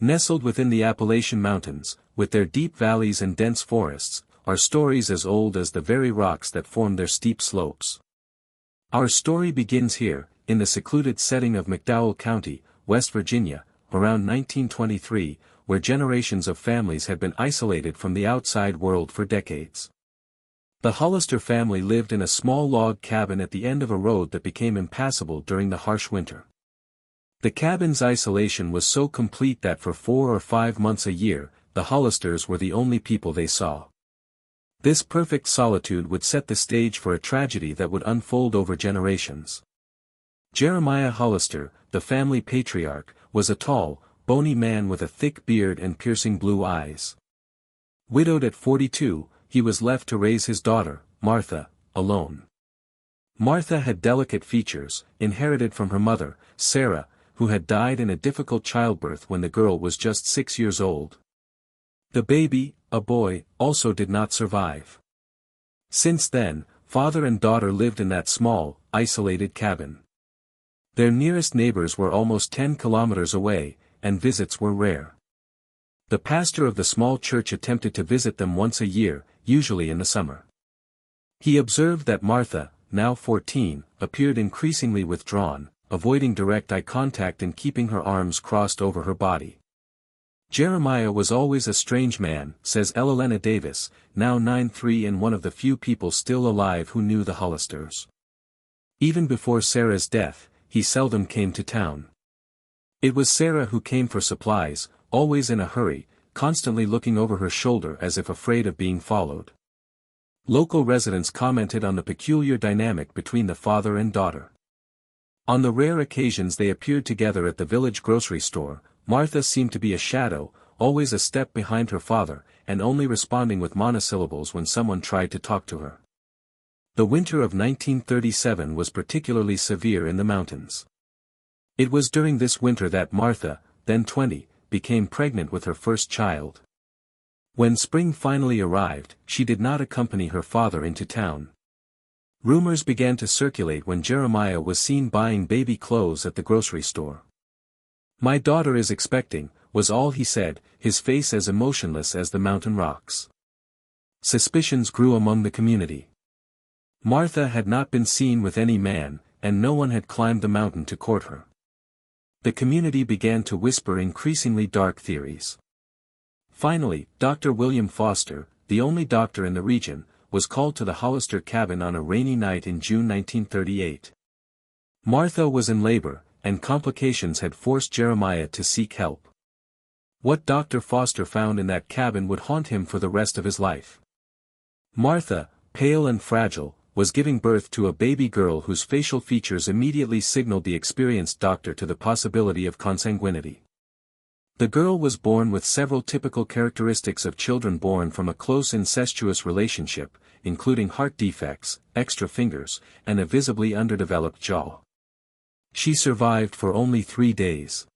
Nestled within the Appalachian Mountains, with their deep valleys and dense forests, are stories as old as the very rocks that form their steep slopes. Our story begins here, in the secluded setting of McDowell County, West Virginia, around 1923, where generations of families had been isolated from the outside world for decades. The Hollister family lived in a small log cabin at the end of a road that became impassable during the harsh winter. The cabin's isolation was so complete that for 4 or 5 months a year, the Hollisters were the only people they saw. This perfect solitude would set the stage for a tragedy that would unfold over generations. Jeremiah Hollister, the family patriarch, was a tall, bony man with a thick beard and piercing blue eyes. Widowed at 42, he was left to raise his daughter, Martha, alone. Martha had delicate features, inherited from her mother, Sarah, who had died in a difficult childbirth when the girl was just 6 years old. The baby, a boy, also did not survive. Since then, father and daughter lived in that small, isolated cabin. Their nearest neighbors were almost 10 kilometers away, and visits were rare. The pastor of the small church attempted to visit them once a year, usually in the summer. He observed that Martha, now 14, appeared increasingly withdrawn, avoiding direct eye contact and keeping her arms crossed over her body. Jeremiah was always a strange man, says Elena Davis, now 93 and one of the few people still alive who knew the Hollisters. Even before Sarah's death, he seldom came to town. It was Sarah who came for supplies, always in a hurry, constantly looking over her shoulder as if afraid of being followed. Local residents commented on the peculiar dynamic between the father and daughter. On the rare occasions they appeared together at the village grocery store, Martha seemed to be a shadow, always a step behind her father, and only responding with monosyllables when someone tried to talk to her. The winter of 1937 was particularly severe in the mountains. It was during this winter that Martha, then 20, became pregnant with her first child. When spring finally arrived, she did not accompany her father into town. Rumors began to circulate when Jeremiah was seen buying baby clothes at the grocery store. "My daughter is expecting," was all he said, his face as emotionless as the mountain rocks. Suspicions grew among the community. Martha had not been seen with any man, and no one had climbed the mountain to court her. The community began to whisper increasingly dark theories. Finally, Dr. William Foster, the only doctor in the region, was called to the Hollister cabin on a rainy night in June 1938. Martha was in labor, and complications had forced Jeremiah to seek help. What Dr. Foster found in that cabin would haunt him for the rest of his life. Martha, pale and fragile, was giving birth to a baby girl whose facial features immediately signaled the experienced doctor to the possibility of consanguinity. The girl was born with several typical characteristics of children born from a close incestuous relationship, including heart defects, extra fingers, and a visibly underdeveloped jaw. She survived for only 3 days.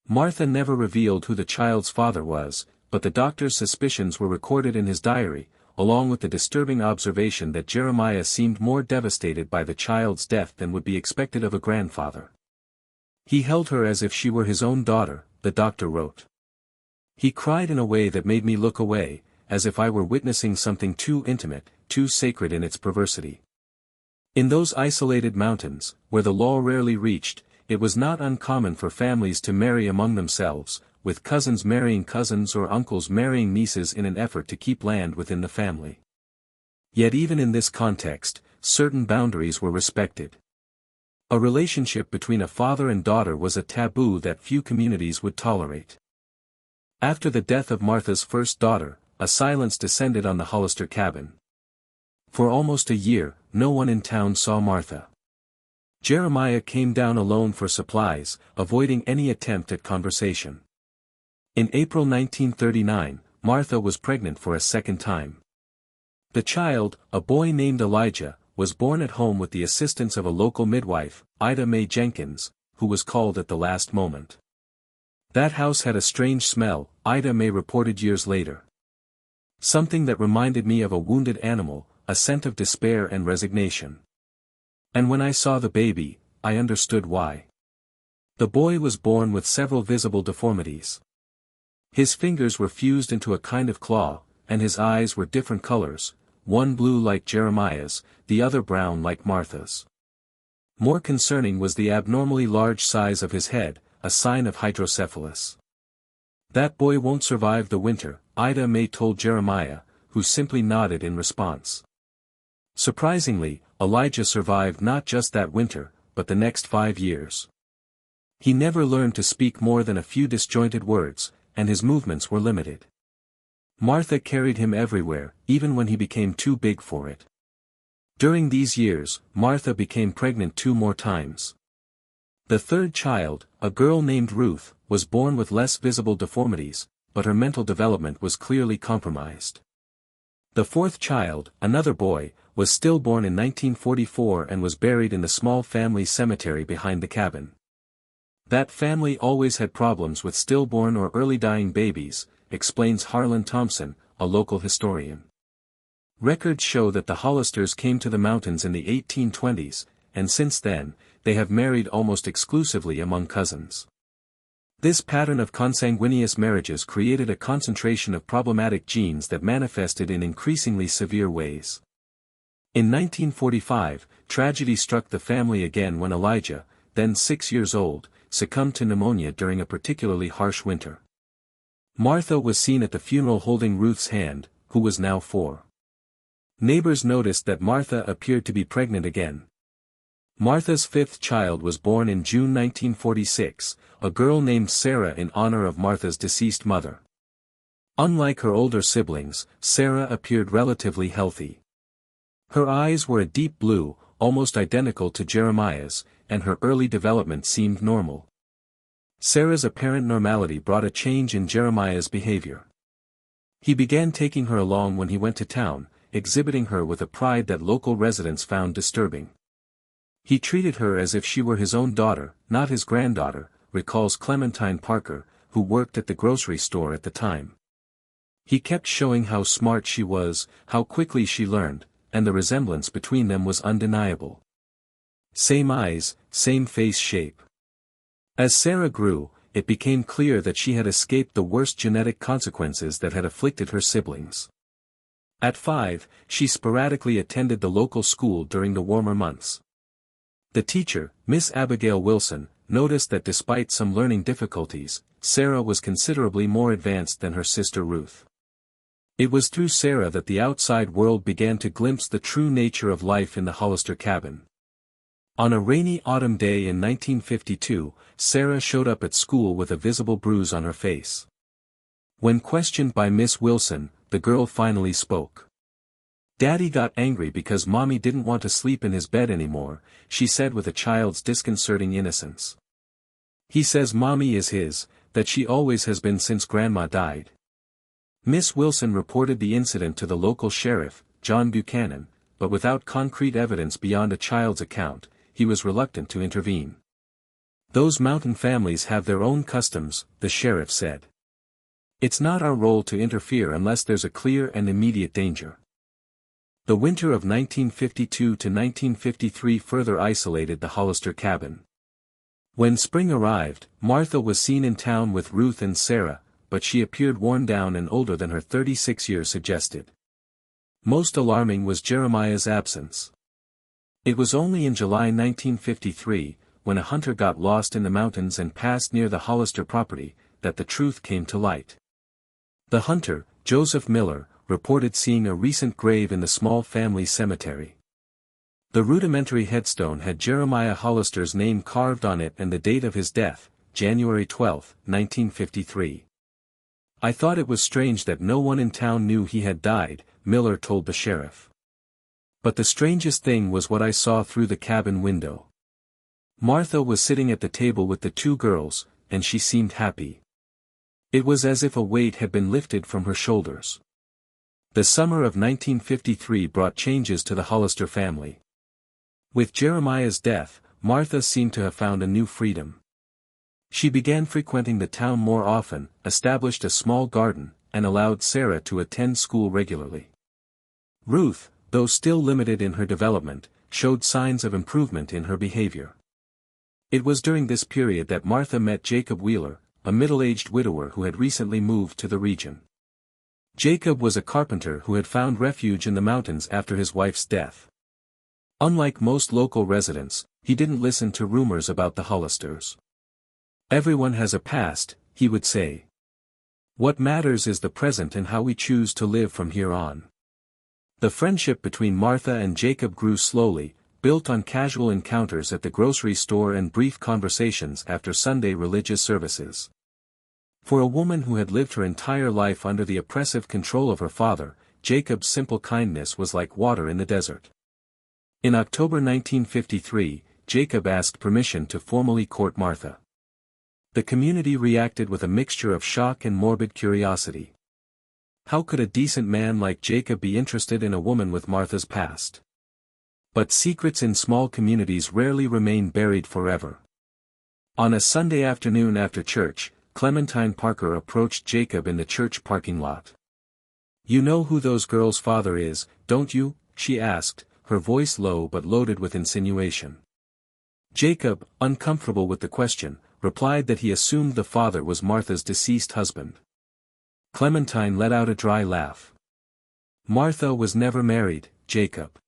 Martha never revealed who the child's father was, but the doctor's suspicions were recorded in his diary, along with the disturbing observation that Jeremiah seemed more devastated by the child's death than would be expected of a grandfather. "He held her as if she were his own daughter," the doctor wrote. "He cried in a way that made me look away, as if I were witnessing something too intimate, too sacred in its perversity." In those isolated mountains, where the law rarely reached, it was not uncommon for families to marry among themselves, with cousins marrying cousins or uncles marrying nieces in an effort to keep land within the family. Yet even in this context, certain boundaries were respected. A relationship between a father and daughter was a taboo that few communities would tolerate. After the death of Martha's first daughter, a silence descended on the Hollister cabin. For almost a year, no one in town saw Martha. Jeremiah came down alone for supplies, avoiding any attempt at conversation. In April 1939, Martha was pregnant for a second time. The child, a boy named Elijah, was born at home with the assistance of a local midwife, Ida Mae Jenkins, who was called at the last moment. "That house had a strange smell," Ida Mae reported years later. "Something that reminded me of a wounded animal, a scent of despair and resignation. And when I saw the baby, I understood why. The boy was born with several visible deformities. His fingers were fused into a kind of claw, and his eyes were different colors, one blue like Jeremiah's, the other brown like Martha's. More concerning was the abnormally large size of his head, a sign of hydrocephalus. "That boy won't survive the winter," Ida May told Jeremiah, who simply nodded in response. Surprisingly, Elijah survived not just that winter, but the next 5 years. He never learned to speak more than a few disjointed words, and his movements were limited. Martha carried him everywhere, even when he became too big for it. During these years, Martha became pregnant 2 more times. The third child, a girl named Ruth, was born with less visible deformities, but her mental development was clearly compromised. The fourth child, another boy, was stillborn in 1944 and was buried in the small family cemetery behind the cabin. "That family always had problems with stillborn or early dying babies," explains Harlan Thompson, a local historian. Records show that the Hollisters came to the mountains in the 1820s, and since then, they have married almost exclusively among cousins. This pattern of consanguineous marriages created a concentration of problematic genes that manifested in increasingly severe ways. In 1945, tragedy struck the family again when Elijah, then 6 years old, succumbed to pneumonia during a particularly harsh winter. Martha was seen at the funeral holding Ruth's hand, who was now 4. Neighbors noticed that Martha appeared to be pregnant again. Martha's 5th child was born in June 1946, a girl named Sarah in honor of Martha's deceased mother. Unlike her older siblings, Sarah appeared relatively healthy. Her eyes were a deep blue, almost identical to Jeremiah's, and her early development seemed normal. Sarah's apparent normality brought a change in Jeremiah's behavior. He began taking her along when he went to town, exhibiting her with a pride that local residents found disturbing. He treated her as if she were his own daughter, not his granddaughter, recalls Clementine Parker, who worked at the grocery store at the time. He kept showing how smart she was, how quickly she learned, and the resemblance between them was undeniable. Same eyes, same face shape. As Sarah grew, it became clear that she had escaped the worst genetic consequences that had afflicted her siblings. At 5, she sporadically attended the local school during the warmer months. The teacher, Miss Abigail Wilson, noticed that despite some learning difficulties, Sarah was considerably more advanced than her sister Ruth. It was through Sarah that the outside world began to glimpse the true nature of life in the Hollister cabin. On a rainy autumn day in 1952, Sarah showed up at school with a visible bruise on her face. When questioned by Miss Wilson, the girl finally spoke. "Daddy got angry because Mommy didn't want to sleep in his bed anymore," she said with a child's disconcerting innocence. "He says Mommy is his, that she always has been since Grandma died." Miss Wilson reported the incident to the local sheriff, John Buchanan, but without concrete evidence beyond a child's account, he was reluctant to intervene. "Those mountain families have their own customs," the sheriff said. "It's not our role to interfere unless there's a clear and immediate danger." The winter of 1952 to 1953 further isolated the Hollister cabin. When spring arrived, Martha was seen in town with Ruth and Sarah, but she appeared worn down and older than her 36 years suggested. Most alarming was Jeremiah's absence. It was only in July 1953, when a hunter got lost in the mountains and passed near the Hollister property, that the truth came to light. The hunter, Joseph Miller, reported seeing a recent grave in the small family cemetery. The rudimentary headstone had Jeremiah Hollister's name carved on it and the date of his death, January 12, 1953. "I thought it was strange that no one in town knew he had died," Miller told the sheriff. "But the strangest thing was what I saw through the cabin window. Martha was sitting at the table with the 2 girls, and she seemed happy. It was as if a weight had been lifted from her shoulders." The summer of 1953 brought changes to the Hollister family. With Jeremiah's death, Martha seemed to have found a new freedom. She began frequenting the town more often, established a small garden, and allowed Sarah to attend school regularly. Ruth, though still limited in her development, showed signs of improvement in her behavior. It was during this period that Martha met Jacob Wheeler, a middle-aged widower who had recently moved to the region. Jacob was a carpenter who had found refuge in the mountains after his wife's death. Unlike most local residents, he didn't listen to rumors about the Hollisters. "Everyone has a past," he would say. "What matters is the present and how we choose to live from here on." The friendship between Martha and Jacob grew slowly, built on casual encounters at the grocery store and brief conversations after Sunday religious services. For a woman who had lived her entire life under the oppressive control of her father, Jacob's simple kindness was like water in the desert. In October 1953, Jacob asked permission to formally court Martha. The community reacted with a mixture of shock and morbid curiosity. How could a decent man like Jacob be interested in a woman with Martha's past? But secrets in small communities rarely remain buried forever. On a Sunday afternoon after church, Clementine Parker approached Jacob in the church parking lot. "You know who those girls' father is, don't you?" she asked, her voice low but loaded with insinuation. Jacob, uncomfortable with the question, replied that he assumed the father was Martha's deceased husband. Clementine let out a dry laugh. "Martha was never married, Jacob.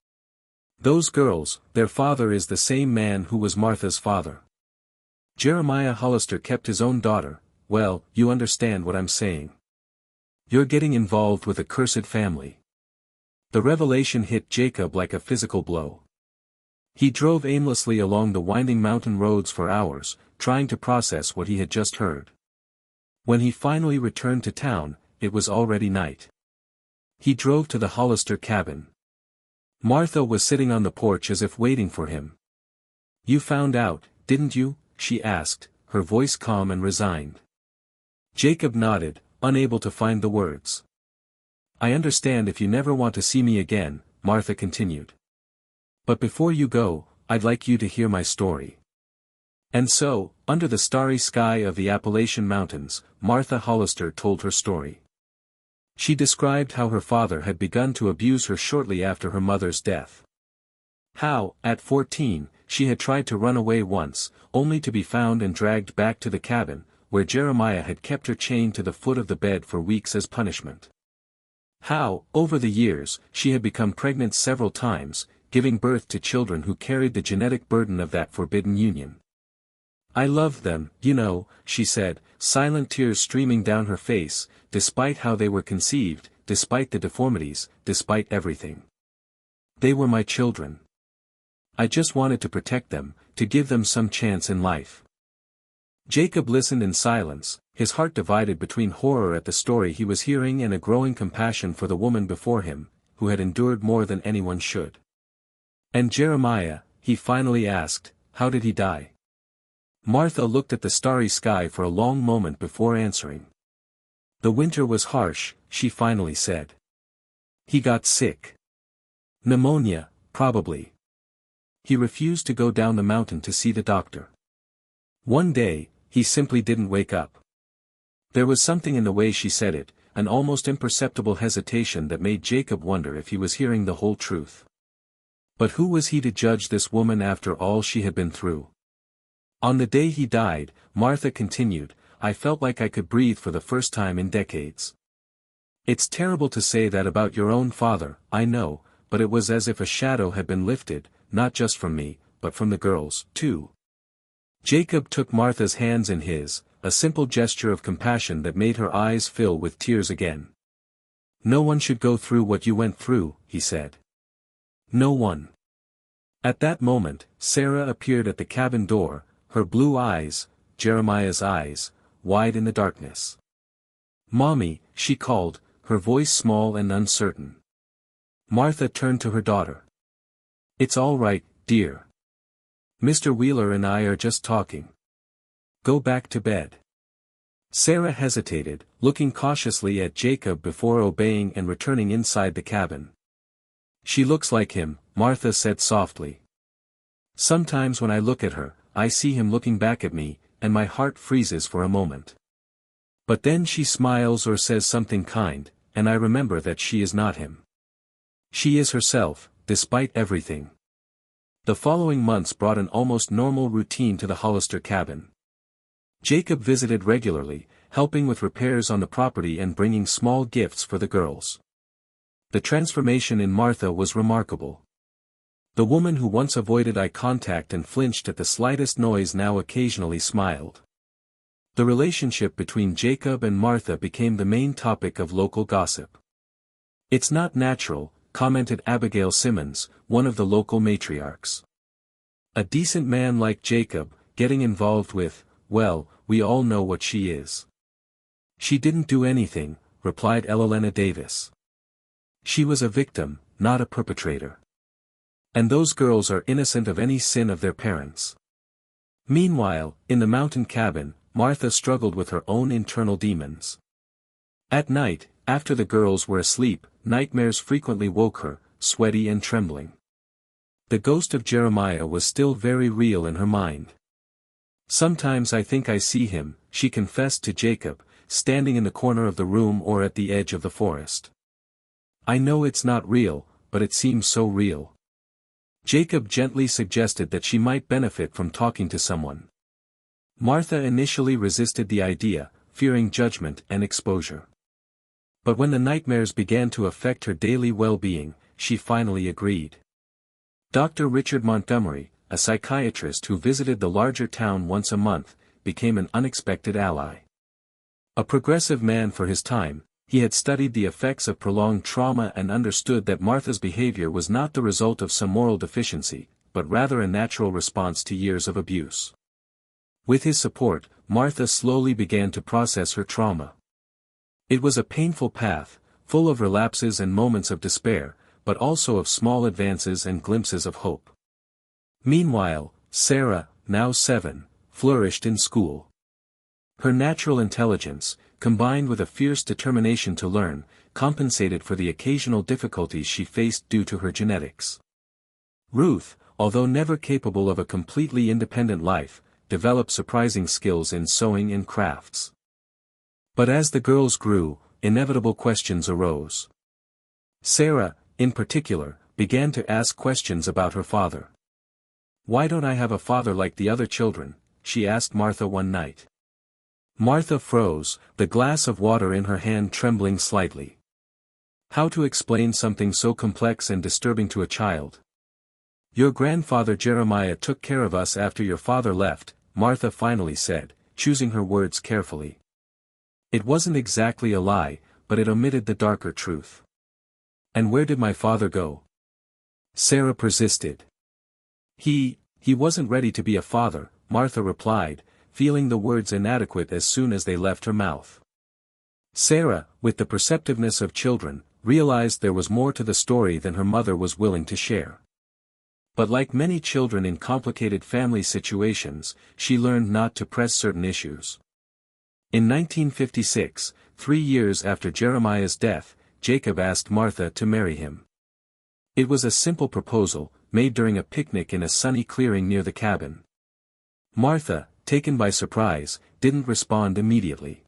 Those girls, their father is the same man who was Martha's father. Jeremiah Hollister kept his own daughter. Well, you understand what I'm saying. You're getting involved with a cursed family." The revelation hit Jacob like a physical blow. He drove aimlessly along the winding mountain roads for hours, trying to process what he had just heard. When he finally returned to town, it was already night. He drove to the Hollister cabin. Martha was sitting on the porch as if waiting for him. "You found out, didn't you?" she asked, her voice calm and resigned. Jacob nodded, unable to find the words. "I understand if you never want to see me again," Martha continued. "But before you go, I'd like you to hear my story." And so, under the starry sky of the Appalachian Mountains, Martha Hollister told her story. She described how her father had begun to abuse her shortly after her mother's death. How, at 14, she had tried to run away once, only to be found and dragged back to the cabin, where Jeremiah had kept her chained to the foot of the bed for weeks as punishment. How, over the years, she had become pregnant several times, giving birth to children who carried the genetic burden of that forbidden union. "I loved them, you know," she said, silent tears streaming down her face, "despite how they were conceived, despite the deformities, despite everything. They were my children. I just wanted to protect them, to give them some chance in life." Jacob listened in silence, his heart divided between horror at the story he was hearing and a growing compassion for the woman before him, who had endured more than anyone should. "And Jeremiah," he finally asked, "how did he die?" Martha looked at the starry sky for a long moment before answering. "The winter was harsh," she finally said. "He got sick. Pneumonia, probably. He refused to go down the mountain to see the doctor. One day, he simply didn't wake up." There was something in the way she said it, an almost imperceptible hesitation that made Jacob wonder if he was hearing the whole truth. But who was he to judge this woman after all she had been through? "On the day he died," Martha continued, "I felt like I could breathe for the first time in decades. It's terrible to say that about your own father, I know, but it was as if a shadow had been lifted, not just from me, but from the girls, too." Jacob took Martha's hands in his, a simple gesture of compassion that made her eyes fill with tears again. "No one should go through what you went through," he said. "No one." At that moment, Sarah appeared at the cabin door, her blue eyes, Jeremiah's eyes, wide in the darkness. "Mommy," she called, her voice small and uncertain. Martha turned to her daughter. "It's all right, dear. Mr. Wheeler and I are just talking. Go back to bed." Sarah hesitated, looking cautiously at Jacob before obeying and returning inside the cabin. "She looks like him," Martha said softly. "Sometimes when I look at her, I see him looking back at me, and my heart freezes for a moment. But then she smiles or says something kind, and I remember that she is not him. She is herself, despite everything." The following months brought an almost normal routine to the Hollister cabin. Jacob visited regularly, helping with repairs on the property and bringing small gifts for the girls. The transformation in Martha was remarkable. The woman who once avoided eye contact and flinched at the slightest noise now occasionally smiled. The relationship between Jacob and Martha became the main topic of local gossip. "It's not natural," commented Abigail Simmons, one of the local matriarchs. "A decent man like Jacob, getting involved with, well, we all know what she is." "She didn't do anything," replied Elena Davis. "She was a victim, not a perpetrator. And those girls are innocent of any sin of their parents." Meanwhile, in the mountain cabin, Martha struggled with her own internal demons. At night, after the girls were asleep, nightmares frequently woke her, sweaty and trembling. The ghost of Jeremiah was still very real in her mind. "Sometimes I think I see him," she confessed to Jacob, standing in the corner of the room or at the edge of the forest. "I know it's not real, but it seems so real." Jacob gently suggested that she might benefit from talking to someone. Martha initially resisted the idea, fearing judgment and exposure. But when the nightmares began to affect her daily well-being, she finally agreed. Dr. Richard Montgomery, a psychiatrist who visited the larger town once a month, became an unexpected ally. A progressive man for his time, he had studied the effects of prolonged trauma and understood that Martha's behavior was not the result of some moral deficiency, but rather a natural response to years of abuse. With his support, Martha slowly began to process her trauma. It was a painful path, full of relapses and moments of despair, but also of small advances and glimpses of hope. Meanwhile, Sarah, now 7, flourished in school. Her natural intelligence, combined with a fierce determination to learn, compensated for the occasional difficulties she faced due to her genetics. Ruth, although never capable of a completely independent life, developed surprising skills in sewing and crafts. But as the girls grew, inevitable questions arose. Sarah, in particular, began to ask questions about her father. "Why don't I have a father like the other children?" she asked Martha one night. Martha froze, the glass of water in her hand trembling slightly. How to explain something so complex and disturbing to a child? "Your grandfather Jeremiah took care of us after your father left," Martha finally said, choosing her words carefully. It wasn't exactly a lie, but it omitted the darker truth. "And where did my father go?" Sarah persisted. He wasn't ready to be a father," Martha replied, feeling the words inadequate as soon as they left her mouth. Sarah, with the perceptiveness of children, realized there was more to the story than her mother was willing to share. But like many children in complicated family situations, she learned not to press certain issues. In 1956, 3 years after Jeremiah's death, Jacob asked Martha to marry him. It was a simple proposal, made during a picnic in a sunny clearing near the cabin. Martha, taken by surprise, didn't respond immediately.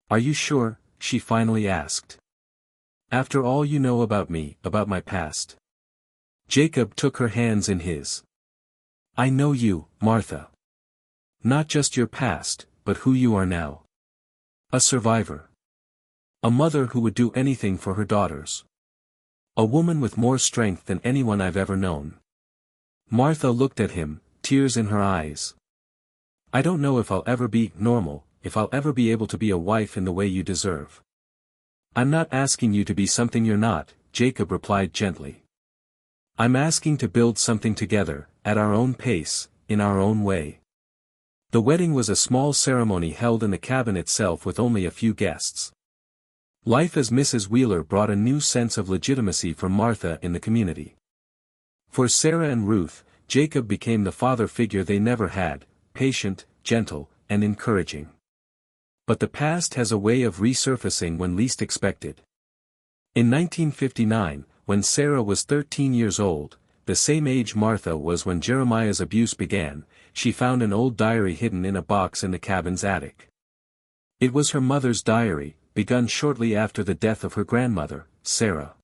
"Are you sure?" she finally asked. "After all you know about me, about my past?" Jacob took her hands in his. "I know you, Martha. Not just your past, but who you are now. A survivor. A mother who would do anything for her daughters. A woman with more strength than anyone I've ever known." Martha looked at him, tears in her eyes. "I don't know if I'll ever be normal, if I'll ever be able to be a wife in the way you deserve." "I'm not asking you to be something you're not," Jacob replied gently. "I'm asking to build something together, at our own pace, in our own way." The wedding was a small ceremony held in the cabin itself with only a few guests. Life as Mrs. Wheeler brought a new sense of legitimacy for Martha in the community. For Sarah and Ruth, Jacob became the father figure they never had, patient, gentle, and encouraging. But the past has a way of resurfacing when least expected. In 1959, when Sarah was 13 years old, the same age Martha was when Jeremiah's abuse began, she found an old diary hidden in a box in the cabin's attic. It was her mother's diary, begun shortly after the death of her grandmother, Sarah.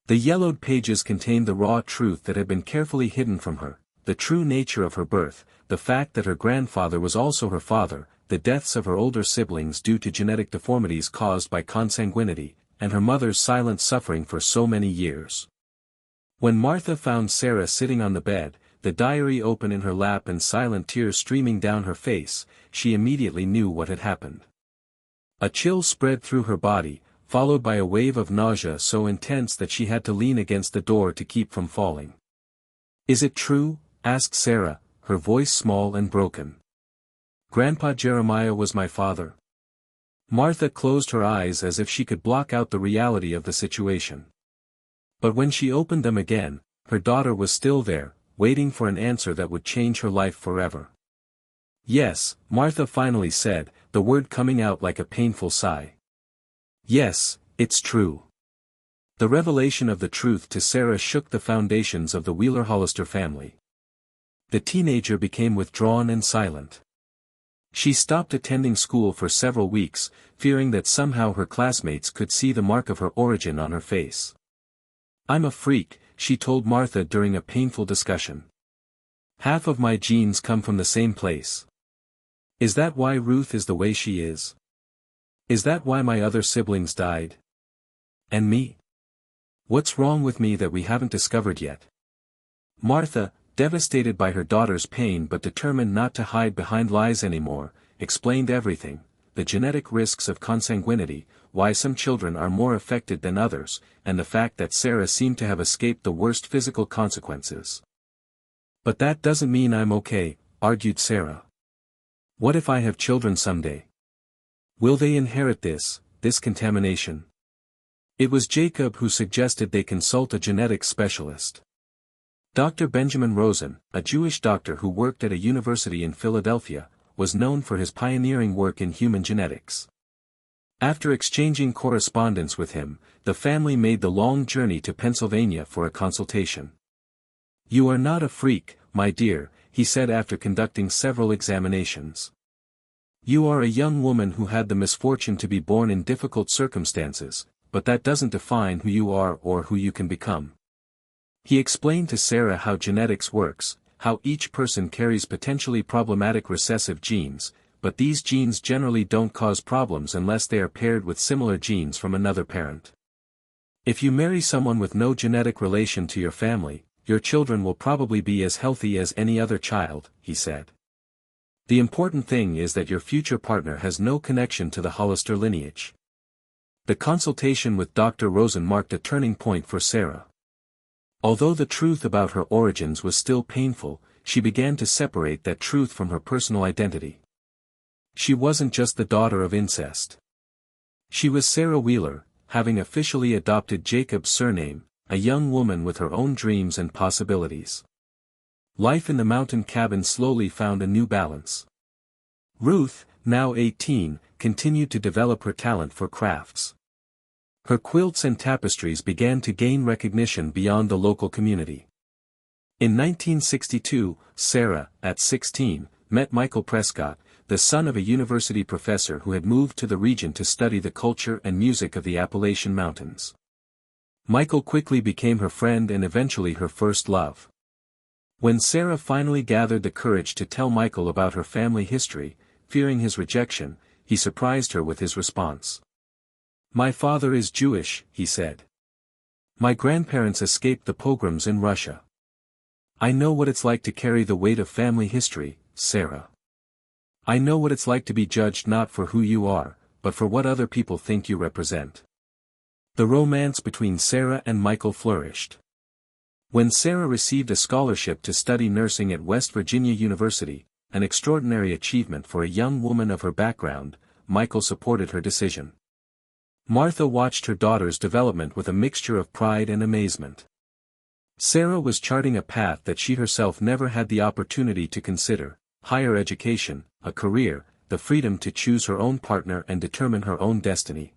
The yellowed pages contained the raw truth that had been carefully hidden from her, the true nature of her birth, the fact that her grandfather was also her father, the deaths of her older siblings due to genetic deformities caused by consanguinity, and her mother's silent suffering for so many years. When Martha found Sarah sitting on the bed, the diary open in her lap and silent tears streaming down her face, she immediately knew what had happened. A chill spread through her body, followed by a wave of nausea so intense that she had to lean against the door to keep from falling. "Is it true?" asked Sarah, her voice small and broken. "Grandpa Jeremiah was my father." Martha closed her eyes as if she could block out the reality of the situation. But when she opened them again, her daughter was still there, waiting for an answer that would change her life forever. "Yes," Martha finally said, the word coming out like a painful sigh. "Yes, it's true." The revelation of the truth to Sarah shook the foundations of the Wheeler-Hollister family. The teenager became withdrawn and silent. She stopped attending school for several weeks, fearing that somehow her classmates could see the mark of her origin on her face. "I'm a freak," she told Martha during a painful discussion. "Half of my genes come from the same place. Is that why Ruth is the way she is? Is that why my other siblings died? And me? What's wrong with me that we haven't discovered yet?" Martha, devastated by her daughter's pain but determined not to hide behind lies anymore, explained everything: the genetic risks of consanguinity, why some children are more affected than others, and the fact that Sarah seemed to have escaped the worst physical consequences. "But that doesn't mean I'm okay," argued Sarah. "What if I have children someday? Will they inherit this contamination?" It was Jacob who suggested they consult a genetics specialist. Dr. Benjamin Rosen, a Jewish doctor who worked at a university in Philadelphia, was known for his pioneering work in human genetics. After exchanging correspondence with him, the family made the long journey to Pennsylvania for a consultation. "You are not a freak, my dear," he said after conducting several examinations. "You are a young woman who had the misfortune to be born in difficult circumstances, but that doesn't define who you are or who you can become." He explained to Sarah how genetics works, how each person carries potentially problematic recessive genes, but these genes generally don't cause problems unless they are paired with similar genes from another parent. "If you marry someone with no genetic relation to your family, your children will probably be as healthy as any other child," he said. "The important thing is that your future partner has no connection to the Hollister lineage." The consultation with Dr. Rosen marked a turning point for Sarah. Although the truth about her origins was still painful, she began to separate that truth from her personal identity. She wasn't just the daughter of incest. She was Sarah Wheeler, having officially adopted Jacob's surname, a young woman with her own dreams and possibilities. Life in the mountain cabin slowly found a new balance. Ruth, now 18, continued to develop her talent for crafts. Her quilts and tapestries began to gain recognition beyond the local community. In 1962, Sarah, at 16, met Michael Prescott, the son of a university professor who had moved to the region to study the culture and music of the Appalachian Mountains. Michael quickly became her friend and eventually her first love. When Sarah finally gathered the courage to tell Michael about her family history, fearing his rejection, he surprised her with his response. "My father is Jewish," he said. "My grandparents escaped the pogroms in Russia. I know what it's like to carry the weight of family history, Sarah. I know what it's like to be judged not for who you are, but for what other people think you represent." The romance between Sarah and Michael flourished. When Sarah received a scholarship to study nursing at West Virginia University, an extraordinary achievement for a young woman of her background, Michael supported her decision. Martha watched her daughter's development with a mixture of pride and amazement. Sarah was charting a path that she herself never had the opportunity to consider: higher education, a career, the freedom to choose her own partner and determine her own destiny.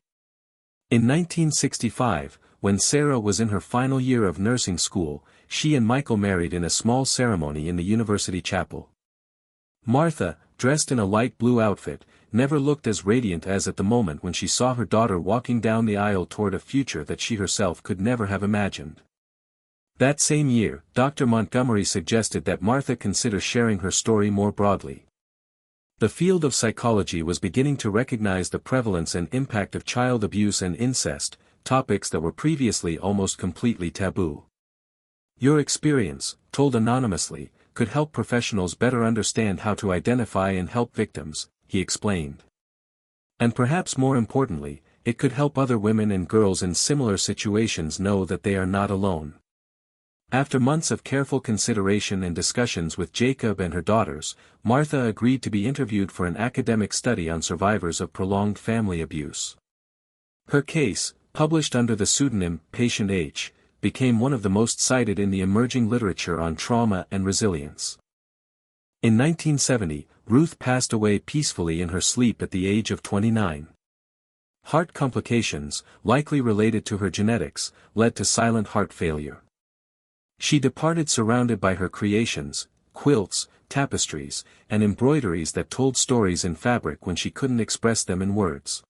In 1965, when Sarah was in her final year of nursing school, she and Michael married in a small ceremony in the university chapel. Martha, dressed in a light blue outfit, never looked as radiant as at the moment when she saw her daughter walking down the aisle toward a future that she herself could never have imagined. That same year, Dr. Montgomery suggested that Martha consider sharing her story more broadly. The field of psychology was beginning to recognize the prevalence and impact of child abuse and incest, topics that were previously almost completely taboo. Your experience, told anonymously, could help professionals better understand how to identify and help victims, he explained. And perhaps more importantly, it could help other women and girls in similar situations know that they are not alone. After months of careful consideration and discussions with Jacob and her daughters, Martha agreed to be interviewed for an academic study on survivors of prolonged family abuse. Her case, published under the pseudonym Patient H, became one of the most cited in the emerging literature on trauma and resilience. In 1970, Ruth passed away peacefully in her sleep at the age of 29. Heart complications, likely related to her genetics, led to silent heart failure. She departed surrounded by her creations, quilts, tapestries, and embroideries that told stories in fabric when she couldn't express them in words.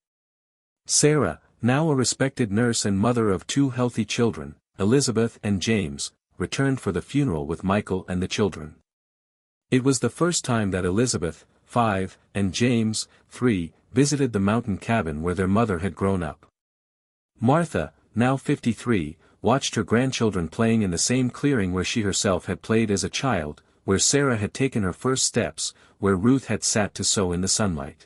Sarah, now a respected nurse and mother of 2 healthy children, Elizabeth and James, returned for the funeral with Michael and the children. It was the first time that Elizabeth, 5, and James, 3, visited the mountain cabin where their mother had grown up. Martha, now 53, watched her grandchildren playing in the same clearing where she herself had played as a child, where Sarah had taken her first steps, where Ruth had sat to sew in the sunlight.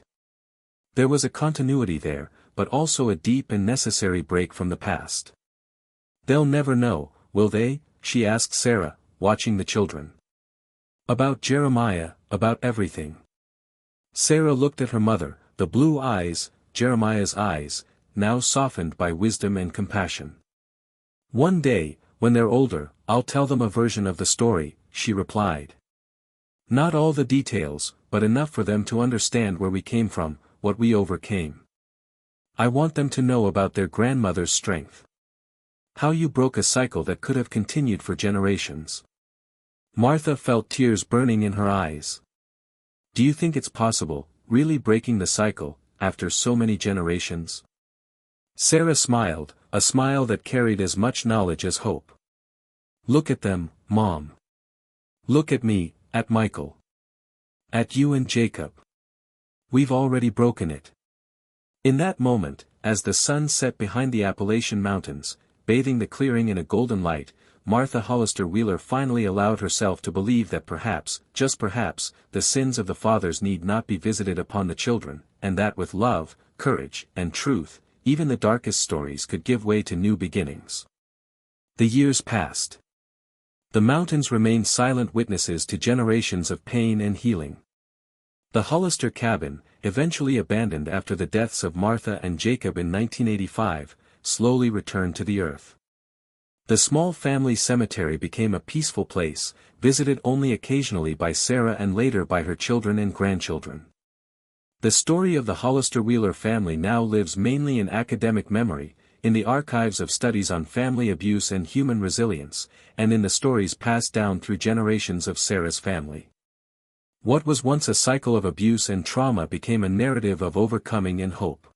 There was a continuity there, but also a deep and necessary break from the past. They'll never know, will they? She asked Sarah, watching the children. About Jeremiah, about everything. Sarah looked at her mother, the blue eyes, Jeremiah's eyes, now softened by wisdom and compassion. One day, when they're older, I'll tell them a version of the story, she replied. Not all the details, but enough for them to understand where we came from, what we overcame. I want them to know about their grandmother's strength. How you broke a cycle that could have continued for generations. Martha felt tears burning in her eyes. Do you think it's possible, really breaking the cycle, after so many generations? Sarah smiled, a smile that carried as much knowledge as hope. Look at them, Mom. Look at me, at Michael. At you and Jacob. We've already broken it. In that moment, as the sun set behind the Appalachian Mountains, bathing the clearing in a golden light, Martha Hollister Wheeler finally allowed herself to believe that perhaps, just perhaps, the sins of the fathers need not be visited upon the children, and that with love, courage, and truth, even the darkest stories could give way to new beginnings. The years passed. The mountains remained silent witnesses to generations of pain and healing. The Hollister cabin, eventually abandoned after the deaths of Martha and Jacob in 1985, slowly returned to the earth. The small family cemetery became a peaceful place, visited only occasionally by Sarah and later by her children and grandchildren. The story of the Hollister Wheeler family now lives mainly in academic memory, in the archives of studies on family abuse and human resilience, and in the stories passed down through generations of Sarah's family. What was once a cycle of abuse and trauma became a narrative of overcoming and hope.